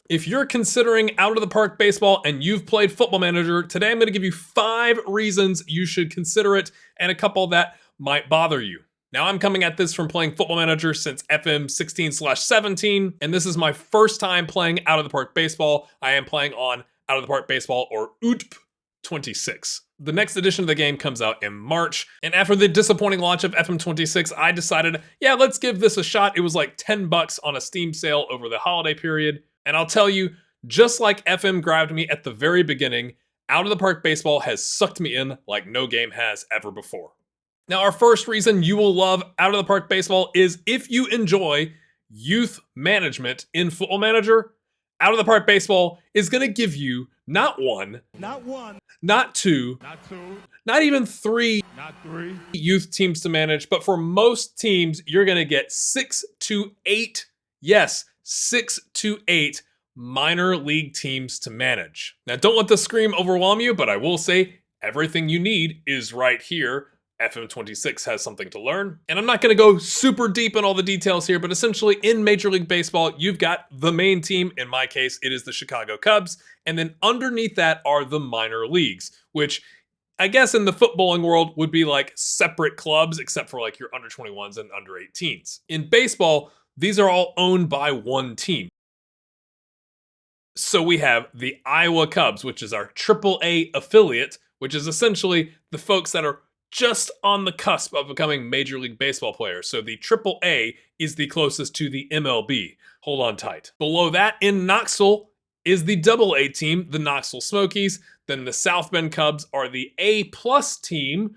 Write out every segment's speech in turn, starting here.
If you're considering out of the park baseball and you've played Football Manager, today I'm going to give you 5 reasons you should consider it and a couple that might bother you. Now I'm coming at this from playing Football Manager since FM 16/17, and this is my first time playing out of the park baseball. I am playing on out of the park baseball, or OOTP 26. The next edition of the game comes out in March, and after the disappointing launch of FM 26, I decided, yeah, let's give this a shot. It was like $10 on a Steam sale over the holiday period, and I'll tell you, just like FM grabbed me at the very beginning, out of the park baseball has sucked me in like no game has ever before. Now, our first reason you will love out of the park baseball is if you enjoy youth management in Football Manager, out of the park baseball is going to give you not one, not two, not even three youth teams to manage, but for most teams, you're going to get 6 to 8, yes, 6 to 8 minor league teams to manage. Now, don't let the scream overwhelm you, but I will say everything you need is right here. FM 26 has something to learn. And I'm not going to go super deep in all the details here, but essentially in Major League Baseball, you've got the main team. In my case, it is the Chicago Cubs. And then underneath that are the minor leagues, which I guess in the footballing world would be like separate clubs, except for like your under 21s and under 18s. In baseball, these are all owned by one team. So we have the Iowa Cubs, which is our AAA affiliate, which is essentially the folks that are just on the cusp of becoming Major League Baseball players. So the AAA is the closest to the MLB. Hold on tight. Below that in Knoxville is the AA team, the Knoxville Smokies. Then the South Bend Cubs are the A+ team,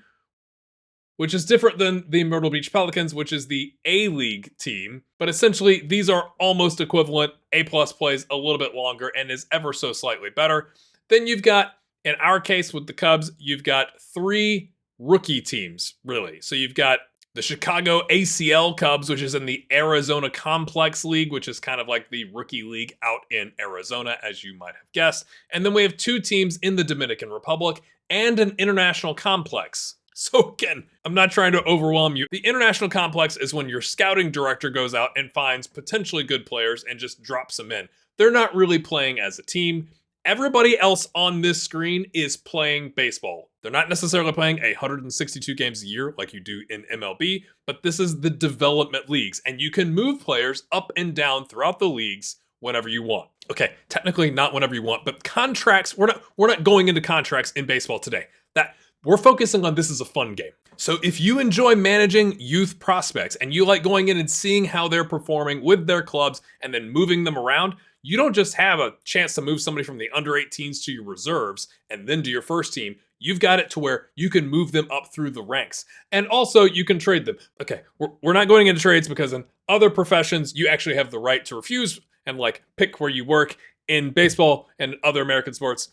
which is different than the Myrtle Beach Pelicans, which is the A-League team. But essentially, these are almost equivalent. A+ plays a little bit longer and is ever so slightly better. Then you've got, in our case with the Cubs, you've got 3 rookie teams, really. So you've got the Chicago ACL Cubs, which is in the Arizona Complex League, which is kind of like the rookie league out in Arizona, as you might have guessed. And then we have 2 teams in the Dominican Republic and an international complex. So again, I'm not trying to overwhelm you. The international complex is when your scouting director goes out and finds potentially good players and just drops them in. They're not really playing as a team. Everybody else on this screen is playing baseball. They're not necessarily playing 162 games a year like you do in MLB, but this is the development leagues, and you can move players up and down throughout the leagues whenever you want. Okay, technically not whenever you want, but contracts, we're not going into contracts in baseball today. That we're focusing on this as a fun game. So if you enjoy managing youth prospects and you like going in and seeing how they're performing with their clubs and then moving them around, you don't just have a chance to move somebody from the under 18s to your reserves and then to your first team. You've got it to where you can move them up through the ranks. And also you can trade them. Okay, we're not going into trades because in other professions, you actually have the right to refuse and like pick where you work. In baseball and other American sports,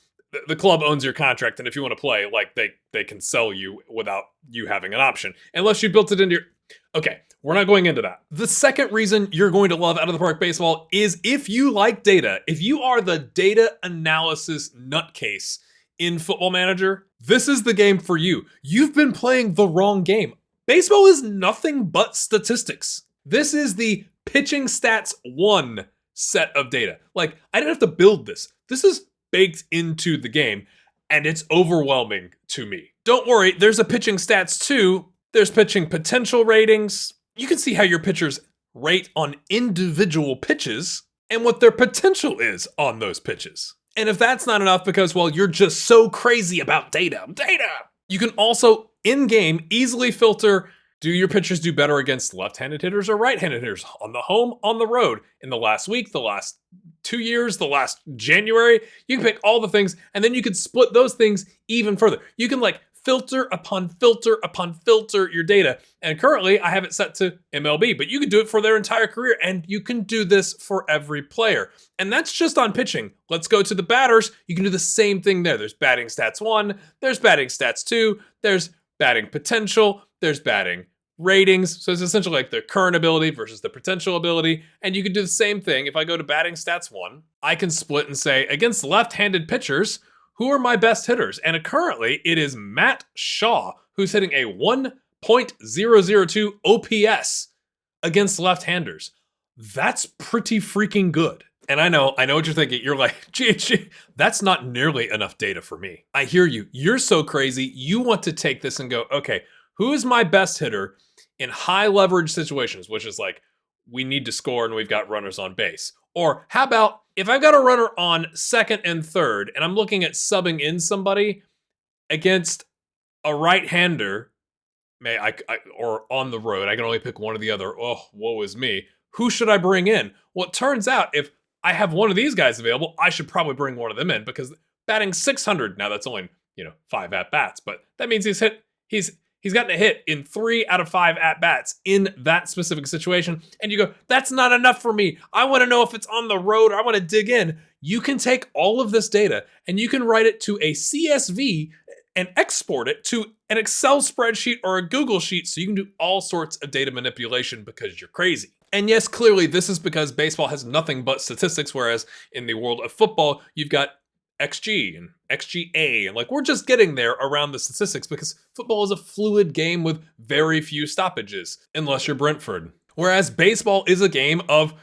the club owns your contract. And if you want to play, like they can sell you without you having an option. Unless you built it into your... Okay, we're not going into that. The second reason you're going to love Out of the Park Baseball is if you like data, if you are the data analysis nutcase in Football Manager, this is the game for you. You've been playing the wrong game. Baseball is nothing but statistics. This is the pitching stats 1 set of data. Like, I didn't have to build this. This is baked into the game, and it's overwhelming to me. Don't worry, there's a pitching stats 2. There's pitching potential ratings. You can see how your pitchers rate on individual pitches and what their potential is on those pitches. And if that's not enough because, well, you're just so crazy about data, you can also in-game easily filter, do your pitchers do better against left-handed hitters or right-handed hitters on the home, on the road, in the last week, the last 2 years, the last January. You can pick all the things, and then you can split those things even further. You can like filter upon filter upon filter your data. And currently I have it set to MLB, but you can do it for their entire career, and you can do this for every player. And that's just on pitching. Let's go to the batters. You can do the same thing there. There's batting stats 1, there's batting stats 2, there's batting potential, there's batting ratings. So it's essentially like the current ability versus the potential ability. And you can do the same thing. If I go to batting stats 1, I can split and say against left-handed pitchers, who are my best hitters? And currently it is Matt Shaw, who's hitting a 1.002 OPS against left-handers. That's pretty freaking good. And I know what you're thinking. You're like, gee, that's not nearly enough data for me. I hear you. You're so crazy. You want to take this and go, okay, who is my best hitter in high leverage situations, which is like, we need to score and we've got runners on base. Or how about if I've got a runner on second and third and I'm looking at subbing in somebody against a right-hander, or on the road, I can only pick one or the other. Oh, woe is me. Who should I bring in? Well, it turns out if I have one of these guys available, I should probably bring one of them in because batting 600. Now that's only 5 at bats, but that means he's gotten a hit in 3 out of 5 at bats in that specific situation. And you go, that's not enough for me. I want to know if it's on the road or I want to dig in. You can take all of this data and you can write it to a CSV and export it to an Excel spreadsheet or a Google sheet so you can do all sorts of data manipulation because you're crazy. And yes, clearly this is because baseball has nothing but statistics, whereas in the world of football, you've got XG and XGA, and we're just getting there around the statistics because football is a fluid game with very few stoppages, unless you're Brentford. Whereas baseball is a game of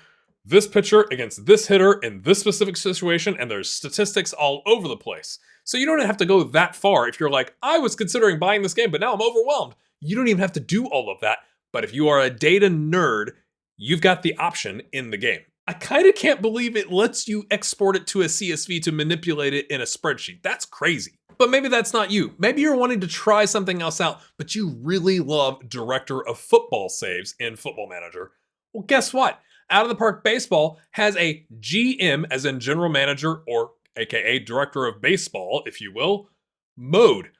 this pitcher against this hitter in this specific situation, and there's statistics all over the place. So you don't have to go that far if you're like, I was considering buying this game, but now I'm overwhelmed. You don't even have to do all of that. But if you are a data nerd, you've got the option in the game. I kind of can't believe it lets you export it to a CSV to manipulate it in a spreadsheet. That's crazy. But maybe that's not you. Maybe you're wanting to try something else out, but you really love director of football saves in Football Manager. Well, guess what? Out of the Park Baseball has a GM, as in general manager, or AKA director of baseball, if you will, mode.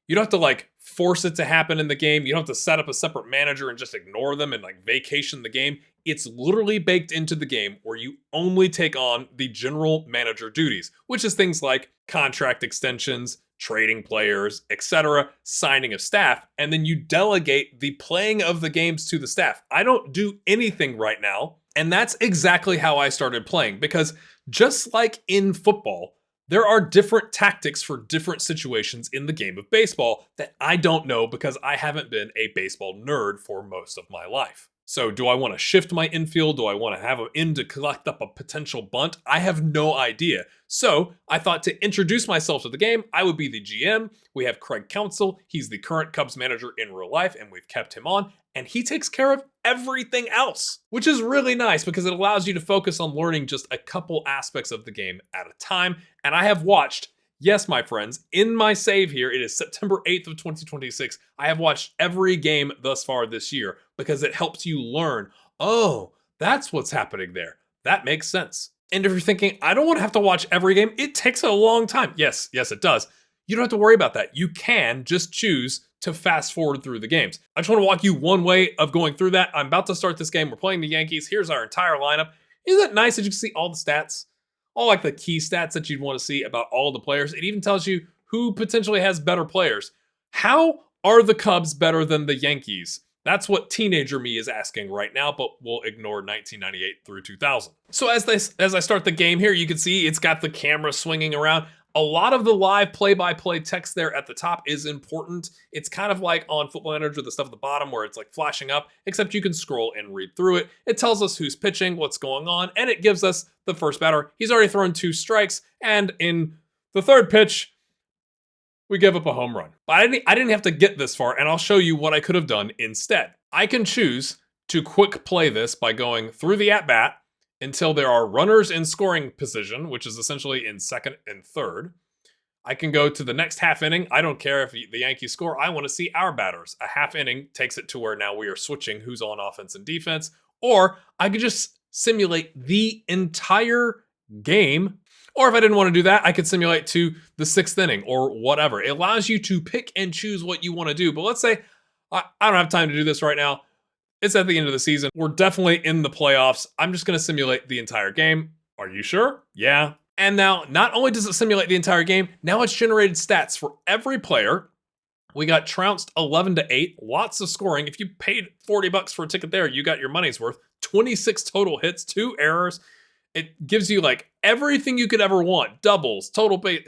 You don't have to force it to happen in the game. You don't have to set up a separate manager and just ignore them and vacation the game. It's literally baked into the game where you only take on the general manager duties, which is things like contract extensions, trading players, etc., signing of staff, and then you delegate the playing of the games to the staff. I don't do anything right now, and that's exactly how I started playing, because just like in football, there are different tactics for different situations in the game of baseball that I don't know because I haven't been a baseball nerd for most of my life. So do I want to shift my infield? Do I want to have him in to collect up a potential bunt? I have no idea. So I thought to introduce myself to the game, I would be the GM. We have Craig Counsell. He's the current Cubs manager in real life, and we've kept him on. And he takes care of everything else, which is really nice because it allows you to focus on learning just a couple aspects of the game at a time. And I have watched, yes, my friends, in my save here, it is September 8th of 2026. I have watched every game thus far this year because it helps you learn, oh, that's what's happening there. That makes sense. And if you're thinking, I don't want to have to watch every game, it takes a long time. Yes, it does. You don't have to worry about that. You can just choose to fast forward through the games. I just want to walk you one way of going through that. I'm about to start this game. We're playing the Yankees. Here's our entire lineup. Isn't it nice that you can see all the stats? All the key stats that you'd want to see about all the players. It even tells you who potentially has better players. How are the Cubs better than the Yankees? That's what teenager me is asking right now, but we'll ignore 1998 through 2000. So as I start the game here, you can see it's got the camera swinging around. A lot of the live play-by-play text there at the top is important. It's kind of like on Football Manager, the stuff at the bottom where it's flashing up, except you can scroll and read through it. It tells us who's pitching, what's going on, and it gives us the first batter. He's already thrown 2 strikes, and in the third pitch, we give up a home run. But I didn't have to get this far, and I'll show you what I could have done instead. I can choose to quick play this by going through the at-bat until there are runners in scoring position, which is essentially in second and third. I can go to the next half inning. I don't care if the Yankees score. I want to see our batters. A half inning takes it to where now we are switching who's on offense and defense. Or I could just simulate the entire game. Or if I didn't want to do that, I could simulate to the 6th inning or whatever. It allows you to pick and choose what you want to do. But let's say I don't have time to do this right now. It's at the end of the season. We're definitely in the playoffs. I'm just going to simulate the entire game. Are you sure? Yeah. And now, not only does it simulate the entire game, now it's generated stats for every player. We got trounced 11-8, lots of scoring. If you paid $40 for a ticket there, you got your money's worth. 26 total hits, 2 errors. It gives you everything you could ever want. Doubles, total base.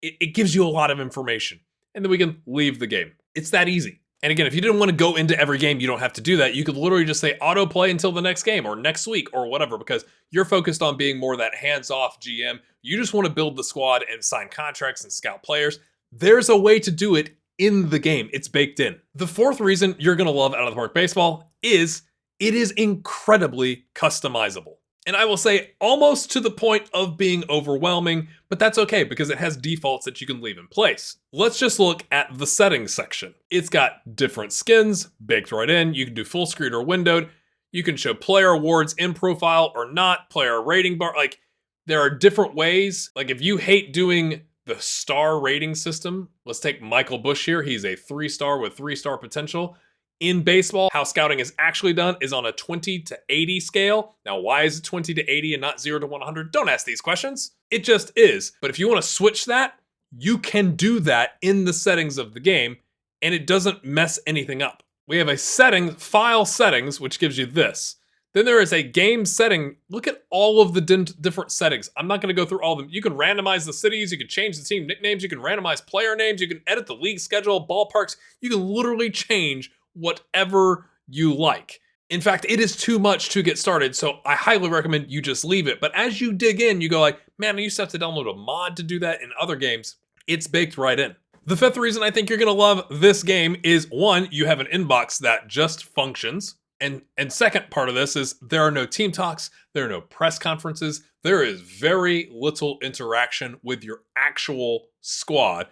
It gives you a lot of information. And then we can leave the game. It's that easy. And again, if you didn't want to go into every game, you don't have to do that. You could literally just say autoplay until the next game or next week or whatever, because you're focused on being more that hands-off GM. You just want to build the squad and sign contracts and scout players. There's a way to do it in the game. It's baked in. The fourth reason you're going to love Out of the Park Baseball is it is incredibly customizable. And I will say almost to the point of being overwhelming, but that's okay because it has defaults that you can leave in place. Let's just look at the settings section. It's got different skins baked right in. You can do full screen or windowed. You can show player awards in profile or not, player rating bar. Like, there are different ways. Like, if you hate doing the star rating system, let's take Michael Bush here. He's a 3-star with 3-star potential. In baseball, how scouting is actually done is on a 20 to 80 scale. Now, why is it 20 to 80 and not 0 to 100? Don't ask these questions. It just is. But if you want to switch that, you can do that in the settings of the game, and it doesn't mess anything up. We have a file settings, which gives you this. Then there is a game setting. Look at all of the different settings. I'm not going to go through all of them. You can randomize the cities. You can change the team nicknames. You can randomize player names. You can edit the league schedule, ballparks. You can literally change whatever you like. In fact, it is too much to get started, so I highly recommend you just leave it. But as you dig in, you go like, man, I used to have to download a mod to do that in other games. It's baked right in. The fifth reason I think you're gonna love this game is, one, you have an inbox that just functions. And second part of this is there are no team talks, there are no press conferences, there is very little interaction with your actual squad,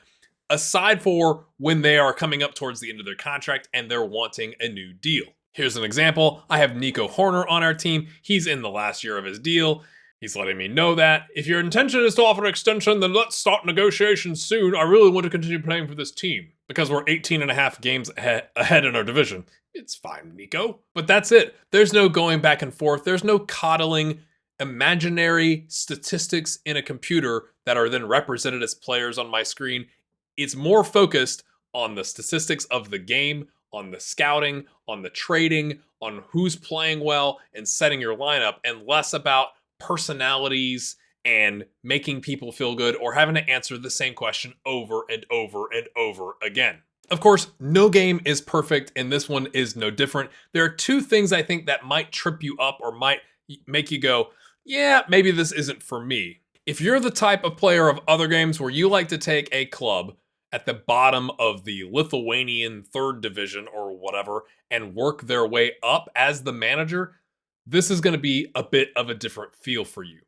aside for when they are coming up towards the end of their contract and they're wanting a new deal. Here's an example. I have Nico Horner on our team. He's in the last year of his deal. He's letting me know that if your intention is to offer an extension, then let's start negotiations soon. I really want to continue playing for this team because we're 18 and a half games ahead in our division. It's fine, Nico. But that's it. There's no going back and forth. There's no coddling imaginary statistics in a computer that are then represented as players on my screen. It's more focused on the statistics of the game, on the scouting, on the trading, on who's playing well and setting your lineup, and less about personalities and making people feel good or having to answer the same question over and over and over again. Of course, no game is perfect, and this one is no different. There are two things I think that might trip you up or might make you go, yeah, maybe this isn't for me. If you're the type of player of other games where you like to take a club at the bottom of the Lithuanian 3rd division or whatever and work their way up as the manager, this is going to be a bit of a different feel for you.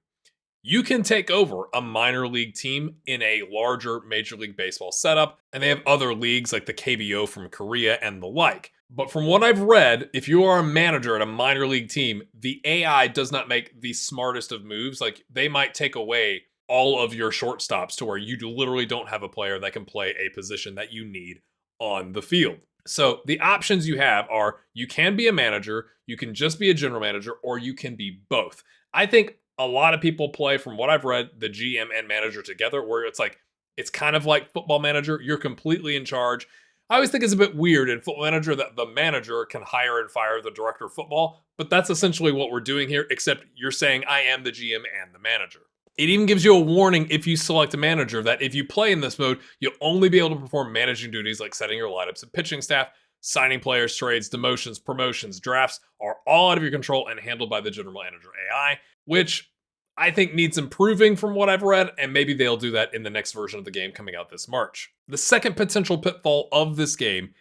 You can take over a minor league team in a larger Major League Baseball setup, and they have other leagues like the KBO from Korea and the like. But from what I've read, if you are a manager at a minor league team, the AI does not make the smartest of moves. Like, they might take away all of your shortstops to where you literally don't have a player that can play a position that you need on the field. So the options you have are you can be a manager, you can just be a general manager, or you can be both. I think a lot of people play, from what I've read, the GM and manager together, where it's kind of like Football Manager. You're completely in charge. I always think it's a bit weird in Football Manager that the manager can hire and fire the director of football, but that's essentially what we're doing here, except you're saying I am the GM and the manager. It even gives you a warning if you select a manager that if you play in this mode, you'll only be able to perform managing duties like setting your lineups and pitching staff. Signing players, trades, demotions, promotions, drafts are all out of your control and handled by the general manager AI, which I think needs improving from what I've read, and maybe they'll do that in the next version of the game coming out this March. The second potential pitfall of this game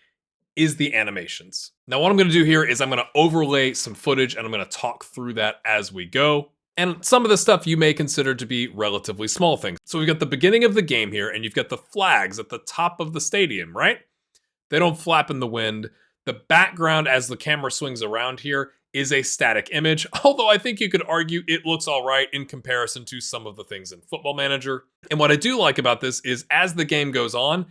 is the animations. Now, what I'm going to do here is I'm going to overlay some footage and I'm going to talk through that as we go. And some of the stuff you may consider to be relatively small things. So we've got the beginning of the game here, and you've got the flags at the top of the stadium, right? They don't flap in the wind. The background as the camera swings around here is a static image, although I think you could argue it looks all right in comparison to some of the things in Football Manager. And what I do like about this is as the game goes on,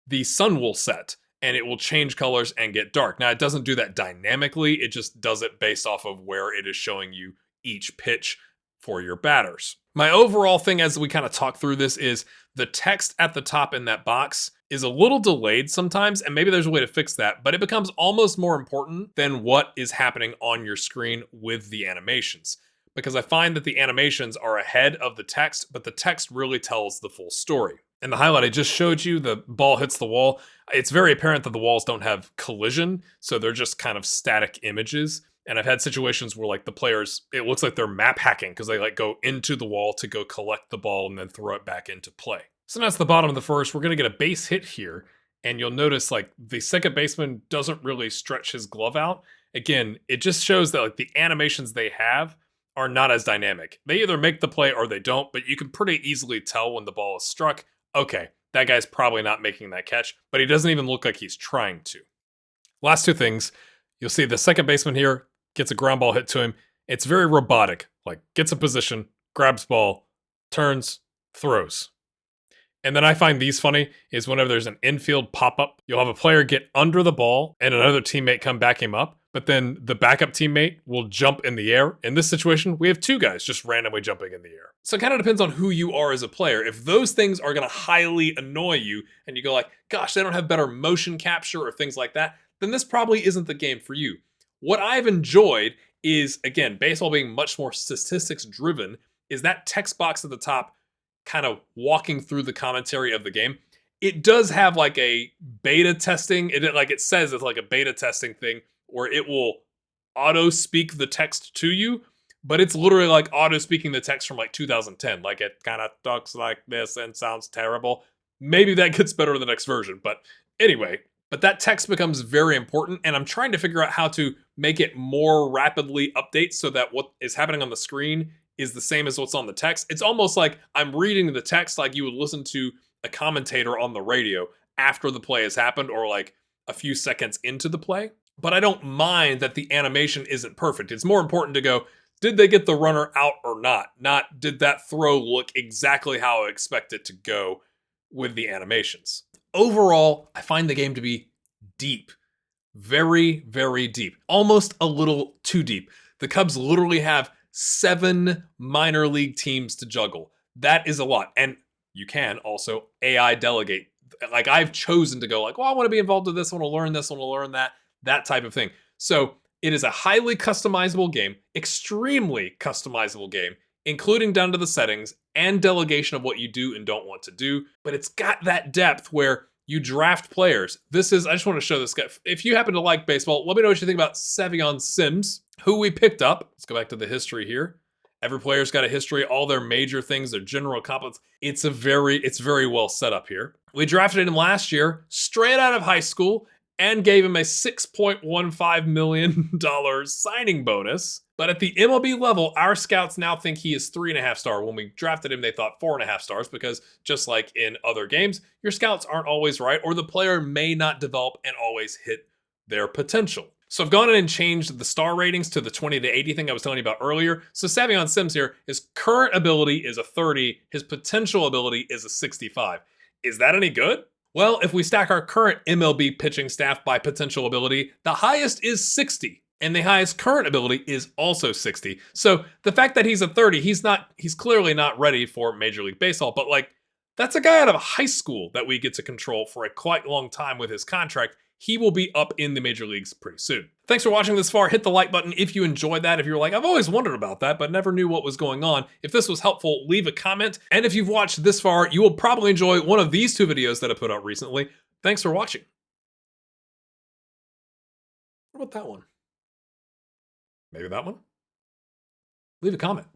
the sun will set and it will change colors and get dark. Now, it doesn't do that dynamically. It just does it based off of where it is showing you each pitch for your batters. My overall thing as we kind of talk through this is the text at the top in that box is a little delayed sometimes, and maybe there's a way to fix that, but it becomes almost more important than what is happening on your screen with the animations. Because I find that the animations are ahead of the text, but the text really tells the full story. In the highlight I just showed you, the ball hits the wall. It's very apparent that the walls don't have collision, so they're just kind of static images. And I've had situations where like the players, it looks like they're map hacking because they like go into the wall to go collect the ball and then throw it back into play. So that's the bottom of the first. We're gonna get a base hit here, and you'll notice like the second baseman doesn't really stretch his glove out. Again, it just shows that like the animations they have are not as dynamic. They either make the play or they don't, but you can pretty easily tell when the ball is struck. Okay, that guy's probably not making that catch, but he doesn't even look like he's trying to. Last two things, you'll see the second baseman here gets a ground ball hit to him. It's very robotic, like gets a position, grabs ball, turns, throws. And then I find these funny is whenever there's an infield pop-up, you'll have a player get under the ball and another teammate come back him up, but then the backup teammate will jump in the air. In this situation, we have two guys just randomly jumping in the air. So it kind of depends on who you are as a player. If those things are going to highly annoy you and you go like, gosh, they don't have better motion capture or things like that, then this probably isn't the game for you. What I've enjoyed is, again, baseball being much more statistics driven, is that text box at the top kind of walking through the commentary of the game. It does have like a beta testing, it says it's like a beta testing thing where it will auto speak the text to you, but it's literally like auto speaking the text from like 2010. Like it kind of talks like this and sounds terrible. Maybe that gets better in the next version, but anyway. But that text becomes very important, and I'm trying to figure out how to make it more rapidly update so that what is happening on the screen is the same as what's on the text. It's almost like I'm reading the text like you would listen to a commentator on the radio after the play has happened or like a few seconds into the play. But I don't mind that the animation isn't perfect. It's more important to go, did they get the runner out or not? Not did that throw look exactly how I expect it to go with the animations. Overall, I find the game to be deep. Very, very deep. Almost a little too deep. The Cubs literally have 7 minor league teams to juggle. That is a lot. And you can also AI delegate. Like I've chosen to go like, well, I want to be involved with this, I want to learn this, I want to learn that type of thing. So it is a highly customizable game, extremely customizable game, including down to the settings and delegation of what you do and don't want to do. But it's got that depth where you draft players. I just want to show this guy. If you happen to like baseball, let me know what you think about Savion Sims, who we picked up. Let's go back to the history here. Every player's got a history, all their major things, their general accomplishments. It's very well set up here. We drafted him last year, straight out of high school, and gave him a $6.15 million signing bonus. But at the MLB level, our scouts now think he is 3.5 star. When we drafted him, they thought 4.5 stars because just like in other games, your scouts aren't always right, or the player may not develop and always hit their potential. So I've gone in and changed the star ratings to the 20 to 80 thing I was telling you about earlier. So Savion Sims here, his current ability is a 30, his potential ability is a 65. Is that any good? Well, if we stack our current MLB pitching staff by potential ability, the highest is 60. And the highest current ability is also 60. So the fact that he's a 30, he's clearly not ready for Major League Baseball, but like, that's a guy out of high school that we get to control for a quite long time with his contract. He will be up in the major leagues pretty soon. Thanks for watching this far. Hit the like button if you enjoyed that. If you're like, I've always wondered about that, but never knew what was going on. If this was helpful, leave a comment. And if you've watched this far, you will probably enjoy one of these 2 videos that I put out recently. Thanks for watching. What about that one? Maybe that one? Leave a comment.